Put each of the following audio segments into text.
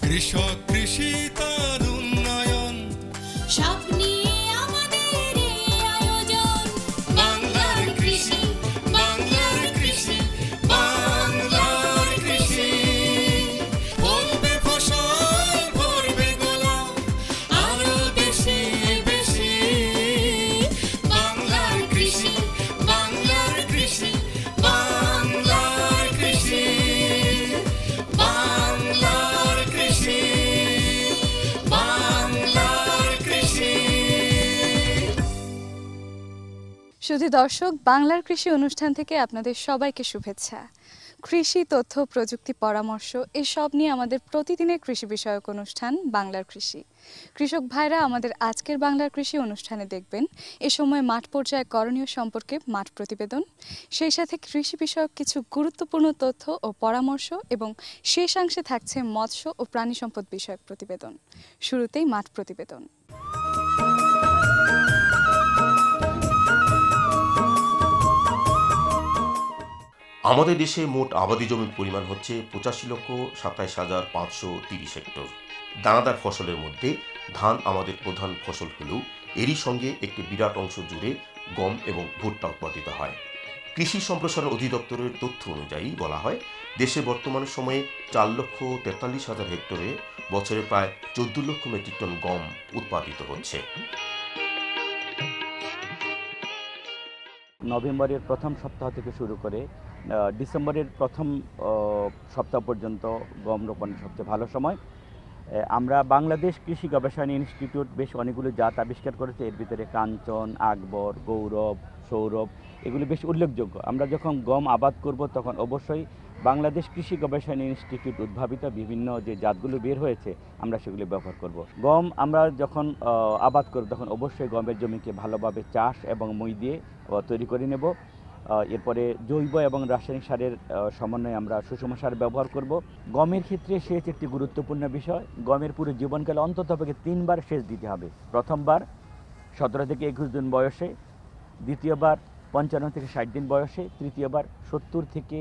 কৃষক কৃষি তার উন্নয়ন সব নিয়ে আমাদের আয়োজন বাংলার কৃষি বাংলার কৃষি বাংলার কৃষি ফলবে ফসল ভরবে গোলা আরো বেশি বেশি বাংলার কৃষি বাংলার কৃষি বাংলার কৃষি বাংলার কৃষি বাংলার কৃষি। শুধু দর্শক, বাংলার কৃষি অনুষ্ঠান থেকে আপনাদের সবাইকে শুভেচ্ছা। কৃষি, তথ্য, প্রযুক্তি, পরামর্শ এসব নিয়ে আমাদের প্রতিদিনের কৃষি বিষয়ক অনুষ্ঠান বাংলার কৃষি। কৃষক ভাইরা আমাদের আজকের বাংলার কৃষি অনুষ্ঠানে দেখবেন এ সময় মাঠ পর্যায়ে করণীয় সম্পর্কে মাঠ প্রতিবেদন, সেই সাথে কৃষি বিষয়ক কিছু গুরুত্বপূর্ণ তথ্য ও পরামর্শ এবং শেষাংশে থাকছে মৎস্য ও প্রাণী সম্পদ বিষয়ক প্রতিবেদন। শুরুতেই মাঠ প্রতিবেদন। আমাদের দেশে মোট আবাদি জমির পরিমাণ হচ্ছে 85,27,530 হেক্টর। দানাদার ফসলের মধ্যে ধান আমাদের প্রধান ফসল হলেও এরই সঙ্গে একটি বিরাট অংশ জুড়ে গম এবং ভুট্টা উৎপাদিত হয়। কৃষি সম্প্রসারণ অধিদপ্তরের তথ্য অনুযায়ী বলা হয়, দেশে বর্তমান সময়ে 4,43,000 হেক্টরে বছরে প্রায় 14 লক্ষ মেট্রিক টন গম উৎপাদিত হচ্ছে। নভেম্বরের প্রথম সপ্তাহ থেকে শুরু করে ডিসেম্বরের প্রথম সপ্তাহ পর্যন্ত গম রোপণের সবচেয়ে ভালো সময়। আমরা বাংলাদেশ কৃষি গবেষণা ইনস্টিটিউট বেশ অনেকগুলো জাত আবিষ্কার করেছে। এর ভিতরে কাঞ্চন, আকবর, গৌরব, সৌরভ এগুলি বেশ উল্লেখযোগ্য। আমরা যখন গম আবাদ করব তখন অবশ্যই বাংলাদেশ কৃষি গবেষণা ইনস্টিটিউট উদ্ভাবিত বিভিন্ন যে জাতগুলো বের হয়েছে আমরা সেগুলি ব্যবহার করব। গম আমরা যখন আবাদ করব তখন অবশ্যই গমের জমিকে ভালোভাবে চাষ এবং মই দিয়ে তৈরি করে নেব। এরপরে জৈব এবং রাসায়নিক সারের সমন্বয়ে আমরা সুষম সার ব্যবহার করব। গমের ক্ষেত্রে সেচ একটি গুরুত্বপূর্ণ বিষয়। গমের পুরো জীবনকালে অন্ততপক্ষে 3 বার সেচ দিতে হবে। প্রথমবার 17 থেকে 21 দিন বয়সে, দ্বিতীয়বার 55 থেকে 60 দিন বয়সে, তৃতীয়বার 70 থেকে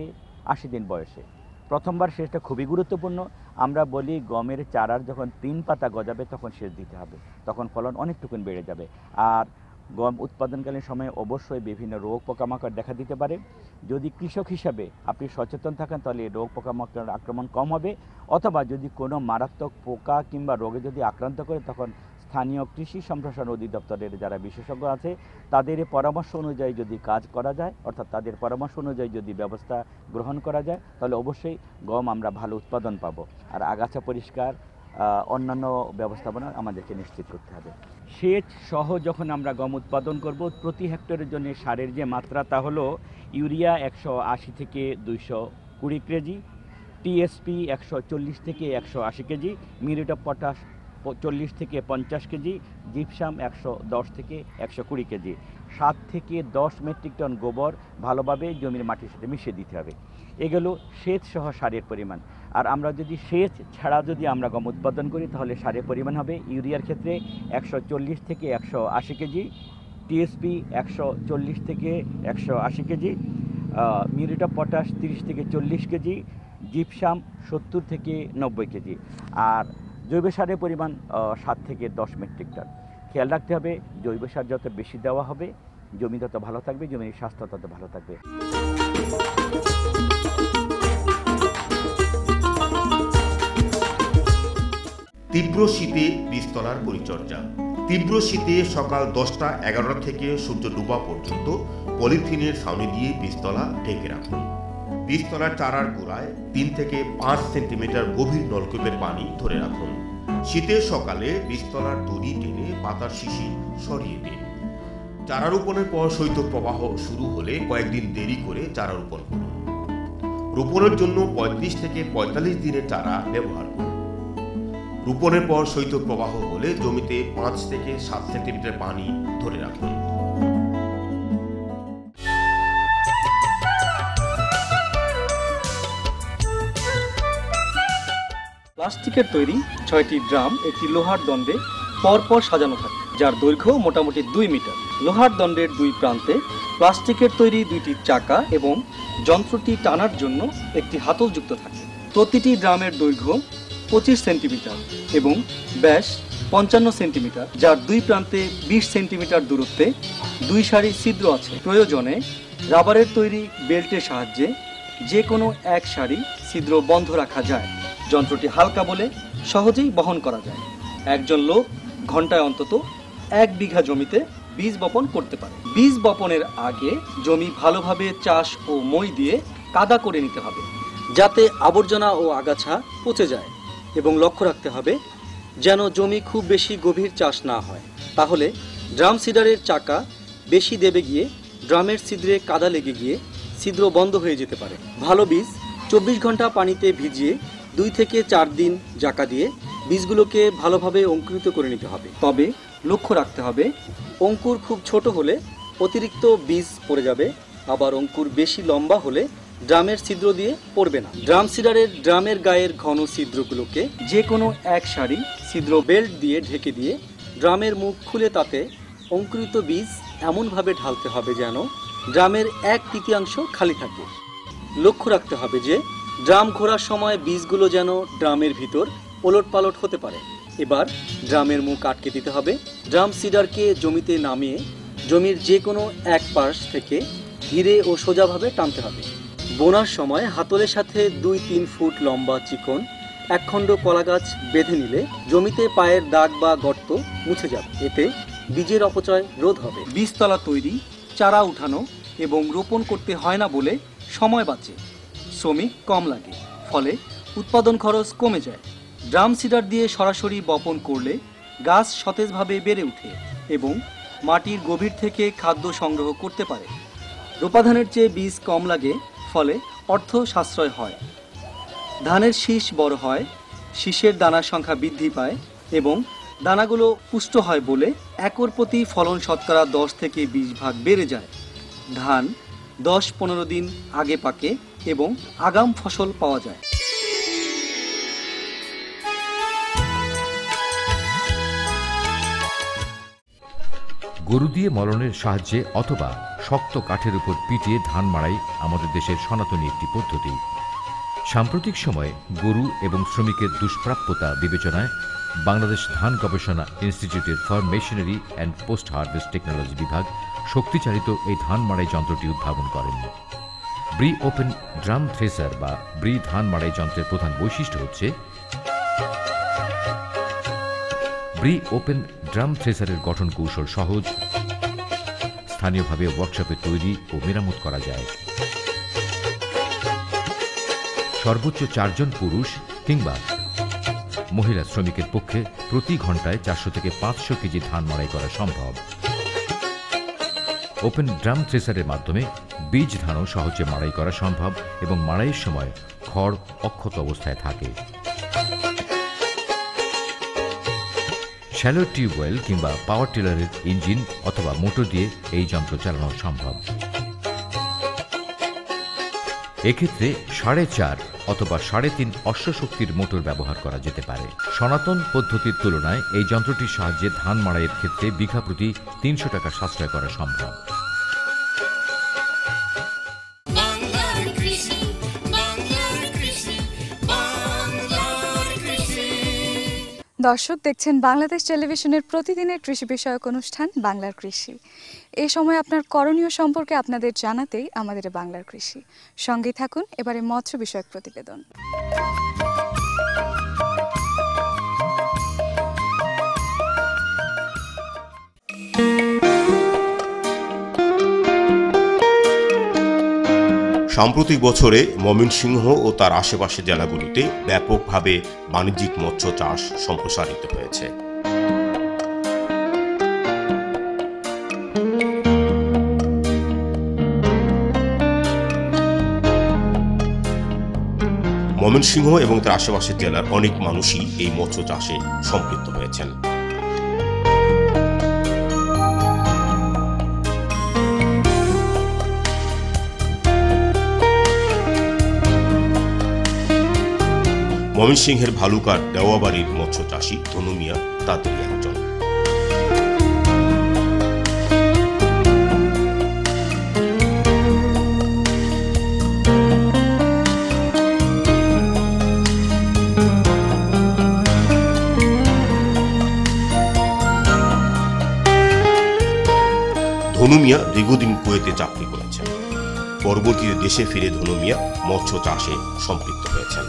80 দিন বয়সে। প্রথমবার সেচটা খুবই গুরুত্বপূর্ণ। আমরা বলি গমের চারার যখন 3 পাতা গজাবে তখন সেচ দিতে হবে, তখন ফলন অনেকটুকুন বেড়ে যাবে। আর গম উৎপাদনকালীন সময়ে অবশ্যই বিভিন্ন রোগ পোকামাকড় দেখা দিতে পারে। যদি কৃষক হিসাবে আপনি সচেতন থাকেন তাহলে রোগ পোকামাকড়ের আক্রমণ কম হবে, অথবা যদি কোনো মারাত্মক পোকা কিংবা রোগে যদি আক্রান্ত করে তখন স্থানীয় কৃষি সম্প্রসারণ অধিদপ্তরের যারা বিশেষজ্ঞ আছে তাদের পরামর্শ অনুযায়ী যদি কাজ করা যায়, অর্থাৎ তাদের পরামর্শ অনুযায়ী যদি ব্যবস্থা গ্রহণ করা যায় তাহলে অবশ্যই গম আমরা ভালো উৎপাদন পাবো। আর আগাছা পরিষ্কার অন্যান্য ব্যবস্থাপনা আমাদেরকে নিশ্চিত করতে হবে। সেচ সহ যখন আমরা গম উৎপাদন করব, প্রতি হেক্টরের জন্য সারের যে মাত্রা তা হলো ইউরিয়া 180 থেকে 220 কেজি, টিএসপি 140 থেকে 180 কেজি, মিউরেট অফ পটাশ 40 থেকে 50 কেজি, জিপসাম 110 থেকে 120 কেজি, 7 থেকে 10 মেট্রিক টন গোবর ভালোভাবে জমির মাটির সাথে মিশিয়ে দিতে হবে। এগুলো সেচ সহ সারের পরিমাণ। আর আমরা যদি সেচ ছাড়া যদি আমরা গম উৎপাদন করি তাহলে সারের পরিমাণ হবে ইউরিয়ার ক্ষেত্রে 140 থেকে 180 কেজি, টিএসপি 140 থেকে 180 কেজি, মিউরেট অফ পটাশ 30 থেকে 40 কেজি, জিপসাম 70 থেকে 90 কেজি। আর জৈব সারের পরিমাণ 7 থেকে 10 মেট্রিক টন। খেয়াল রাখতে হবে জৈব সার যত বেশি দেওয়া হবে জমি তত ভালো থাকবে, জমির স্বাস্থ্য তত ভালো থাকবে। তীব্র শীতে বীজতলার পরিচর্যা। তীব্র শীতে সকাল 10টা 11টা থেকে সূর্য ডোবা পর্যন্ত পলিথিনের ছাউনি দিয়ে বীজতলা ঢেকে রাখুন। বীজতলার চারার গোড়ায় 3 থেকে 5 সেন্টিমিটার গভীর নলকূপের পানি ধরে রাখুন। শীতের সকালে বীজতলার দড়ি টেনে পাতার শিশি সরিয়ে দিন। চারা রোপণের পর শৈত্যপ্রবাহ শুরু হলে কয়েকদিন দেরি করে চারা রোপণ করুন। রোপণের জন্য 35 থেকে 45 দিনের চারা ব্যবহার করুন। রোপণের পর শৈত্যপ্রবাহ হলে জমিতে 5 থেকে 7 সেন্টিমিটার পানি ধরে রাখুন। প্লাস্টিকের তৈরি 6টি ড্রাম একটি লোহার দণ্ডে পরপর সাজানো থাকে, যার দৈর্ঘ্য মোটামুটি 2 মিটার। লোহার দণ্ডের 2 প্রান্তে প্লাস্টিকের তৈরি 2টি চাকা এবং যন্ত্রটি টানার জন্য একটি হাতল যুক্ত থাকে। প্রতিটি ড্রামের দৈর্ঘ্য 25 সেন্টিমিটার এবং ব্যাস 55 সেন্টিমিটার, যার দুই প্রান্তে 20 সেন্টিমিটার দূরত্বে 2 সারি ছিদ্র আছে। প্রয়োজনে রাবারের তৈরি বেল্টের সাহায্যে যে কোনো এক সারি ছিদ্র বন্ধ রাখা যায়। যন্ত্রটি হালকা বলে সহজেই বহন করা যায়। একজন লোক ঘন্টায় অন্তত 1 বিঘা জমিতে বীজ বপন করতে পারে। বীজ বপনের আগে জমি ভালোভাবে চাষ ও মই দিয়ে কাদা করে নিতে হবে, যাতে আবর্জনা ও আগাছা পচে যায়, এবং লক্ষ্য রাখতে হবে যেন জমি খুব বেশি গভীর চাষ না হয়, তাহলে ড্রাম সিডারের চাকা বেশি দেবে গিয়ে ড্রামের ছিদ্রে কাদা লেগে গিয়ে ছিদ্র বন্ধ হয়ে যেতে পারে। ভালো বীজ 24 ঘন্টা পানিতে ভিজিয়ে 2 থেকে 4 দিন জাকা দিয়ে বীজগুলোকে ভালোভাবে অঙ্কুরিত করে নিতে হবে। তবে লক্ষ্য রাখতে হবে, অঙ্কুর খুব ছোট হলে অতিরিক্ত বীজ পড়ে যাবে, আবার অঙ্কুর বেশি লম্বা হলে ড্রামের ছিদ্র দিয়ে পড়বে না। ড্রাম সিডারের ড্রামের গায়ের ঘন ছিদ্রগুলোকে যে কোনো এক সারি ছিদ্র বেল্ট দিয়ে ঢেকে দিয়ে ড্রামের মুখ খুলে তাতে অঙ্কুরিত বীজ এমনভাবে ঢালতে হবে যেন ড্রামের 1/3 খালি থাকে। লক্ষ্য রাখতে হবে যে ড্রাম ঘোরার সময় বীজগুলো যেন ড্রামের ভিতর ওলট পালট হতে পারে। এবার ড্রামের মুখ আটকে দিতে হবে। ড্রাম সিডারকে জমিতে নামিয়ে জমির যে কোনো এক পাশ থেকে ধীরে ও সোজাভাবে টানতে হবে। বোনার সময় হাতলের সাথে 2-3 ফুট লম্বা চিকন একখণ্ড কলা গাছ বেঁধে নিলে জমিতে পায়ের দাগ বা গর্ত মুছে যাবে। এতে বীজের অপচয় রোধ হবে। বীজতলা তৈরি, চারা উঠানো এবং রোপণ করতে হয় না বলে সময় বাঁচে, শ্রমিক কম লাগে, ফলে উৎপাদন খরচ কমে যায়। ড্রাম সিডার দিয়ে সরাসরি বপন করলে গাছ সতেজভাবে বেড়ে ওঠে এবং মাটির গভীর থেকে খাদ্য সংগ্রহ করতে পারে। রোপাধানের চেয়ে বীজ কম লাগে, ফলে অর্থ সাশ্রয় হয়। ধানের শীষ বড় হয়, শীষের দানার সংখ্যা বৃদ্ধি পায় এবং দানাগুলো পুষ্ট হয় বলে একর প্রতি ফলন শতকরা 10 থেকে 20 ভাগ বেড়ে যায়। ধান 10-15 দিন আগে পাকে এবং আগাম ফসল পাওয়া যায়। গরু দিয়ে মলনের সাহায্যে অথবা শক্ত কাঠের উপর পিটিয়ে ধান মাড়াই আমাদের দেশের সনাতনী একটি পদ্ধতি। সাম্প্রতিক সময়ে গরু এবং শ্রমিকের দুষ্প্রাপ্যতা বিবেচনায় বাংলাদেশ ধান গবেষণা ইনস্টিটিউটের farm machinery and post harvest technology বিভাগ শক্তিচালিত এই ধান মাড়াই যন্ত্রটি উদ্ভাবন করেন। ব্রি ওপেন ড্রাম থ্রেসার বা ব্রি ধান মাড়াই যন্ত্রের প্রধান বৈশিষ্ট্য হচ্ছে ব্রি ওপেন ড্রাম থ্রেসারের গঠন কৌশল সহজ, স্থানীয়ভাবে ওয়ার্কশপে তৈরি ও মেরামত করা যায়। সর্বোচ্চ 4 জন পুরুষ কিংবা মহিলা শ্রমিকের পক্ষে প্রতি ঘন্টায় 400 থেকে 500 কেজি ধান মাড়াই করা সম্ভব। ওপেন ড্রাম থ্রেসারের মাধ্যমে বীজ ধানও সহজে মাড়াই করা সম্ভব এবং মাড়াইয়ের সময় খড় অক্ষত অবস্থায় থাকে। শ্যালো টিউবওয়েল কিংবা পাওয়ার টিলারের ইঞ্জিন অথবা মোটর দিয়ে এই যন্ত্র চালানো সম্ভব। এক্ষেত্রে 4.5 অথবা 3.5 অশ্বশক্তির মোটর ব্যবহার করা যেতে পারে। সনাতন পদ্ধতির তুলনায় এই যন্ত্রটির সাহায্যে ধান মাড়াইয়ের ক্ষেত্রে বিঘা প্রতি 300 টাকা সাশ্রয় করা সম্ভব। দর্শক দেখছেন বাংলাদেশ টেলিভিশনের প্রতিদিনের কৃষি বিষয়ক অনুষ্ঠান বাংলার কৃষি। এই সময় আপনার করণীয় সম্পর্কে আপনাদের জানাতেই আমাদের বাংলার কৃষি। সঙ্গে থাকুন এবারে মৎস্য বিষয়ক প্রতিবেদন। সাম্প্রতিক বছরে ময়মনসিংহ ও তার আশেপাশের জেলাগুলোতে ব্যাপকভাবে বাণিজ্যিক মৎস্য চাষ সম্প্রসারিত হয়েছে। ময়মনসিংহ এবং তার আশেপাশের জেলার অনেক মানুষই এই মৎস্য চাষে সম্পৃক্ত হয়েছেন। ময়মনসিংহের ভালুকার দেওয়াবাড়ির মৎস্য চাষী ধনু মিয়া তাদের একজন। ধনু মিয়া দীর্ঘদিন কুয়েতে চাকরি করেছেন। পরবর্তীতে দেশে ফিরে ধনু মিয়া মৎস্য চাষে সম্পৃক্ত হয়েছেন।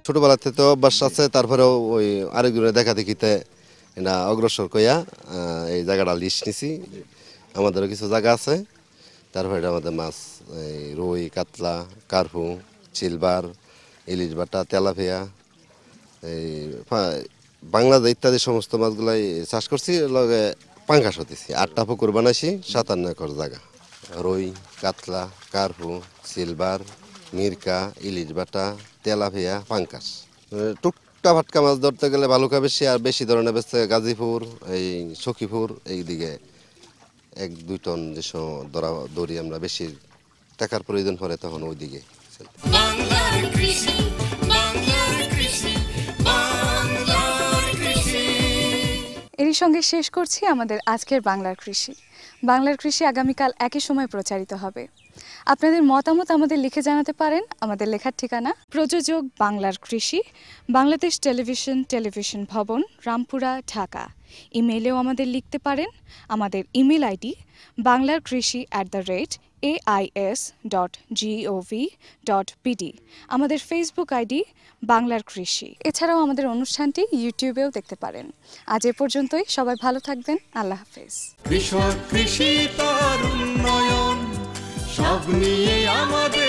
ছোটবেলা থেকে তো অভ্যাস আছে, তারপরেও ওই আরেকজনের দেখা দেখিতে না অগ্রসর কইয়া এই জায়গাটা লিস্ট নিছি। আমাদেরও কিছু জায়গা আছে, তারপরে এটা আমাদের মাছ এই রুই, কাতলা, কার্পু, সিলভার, ইলিশ বাটা, তেলাপিয়া, এই বাংলাদেশ ইত্যাদি সমস্ত মাছগুলাই চাষ করছি। লগে পাঙ্গাস হতেছি। 8টা পুকুর বানাইছি, 57 একর জায়গা। রুই, কাতলা, কার্পু, সিলভার, মিরকা, ইলিশ বাটা, তেলাপিয়া, পাঙ্কাস। টুকটা ফাটকা মাছ ধরতে গেলে ভালুকা বেশি, আর বেশি ধরনের বেশি গাজীপুর, এই সখীপুর, এই দিকে 1-2 টন যে দড়ি আমরা বেশি টাকার প্রয়োজন পড়ে তখন ওই দিকে। বাংলার কৃষি, বাংলার কৃষি, বাংলার কৃষি। এরই সঙ্গে শেষ করছি আমাদের আজকের বাংলার কৃষি। বাংলার কৃষি আগামীকাল একই সময় প্রচারিত হবে। আপনাদের মতামত আমাদের লিখে জানাতে পারেন। আমাদের লেখার ঠিকানা প্রযোজক বাংলার কৃষি, বাংলাদেশ টেলিভিশন ভবন, রামপুরা, ঢাকা। ইমেইলেও আমাদের লিখতে পারেন। আমাদের ইমেল আইডি banglarkrishi@ais.gov.pd। আমাদের ফেসবুক আইডি বাংলার কৃষি। এছাড়াও আমাদের অনুষ্ঠানটি ইউটিউবেও দেখতে পারেন। আজ এ পর্যন্তই। সবাই ভালো থাকবেন। আল্লাহ হাফেজ। কৃষক কৃষি তার উন্নয়ন, সব নিয়ে আমাদের